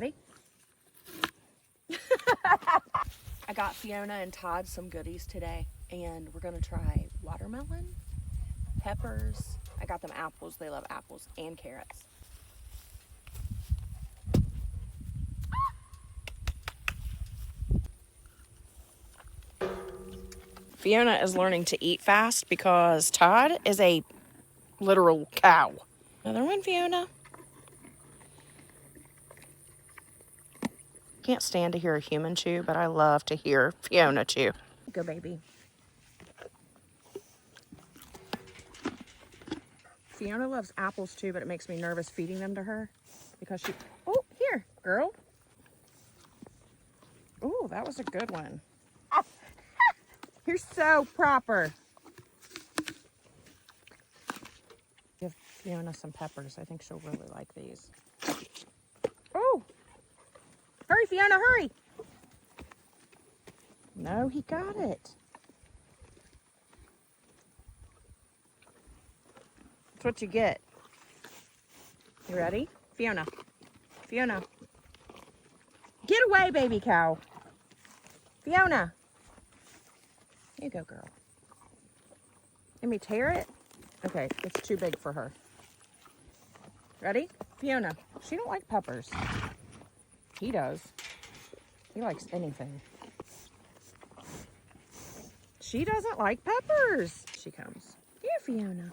Ready? I got Fiona and Todd some goodies today, and we're gonna try watermelon, peppers. I got them apples. They love apples and carrots. Fiona is learning to eat fast because Todd is a literal cow. Another one, Fiona. Can't stand to hear a human chew, but I love to hear Fiona chew. Go, baby. Fiona loves apples too, but it makes me nervous feeding them to her because she... Oh, here, girl. Oh, that was a good one. You're so proper. Give Fiona some peppers. I think she'll really like these. Oh! Hurry, Fiona, hurry! No, he got it. That's what you get. You ready? Fiona. Fiona. Get away, baby cow. Fiona. Here you go, girl. Let me tear it. Okay, it's too big for her. Ready? Fiona. She don't like peppers. He does. He likes anything. She doesn't like peppers. She comes. Here, Fiona.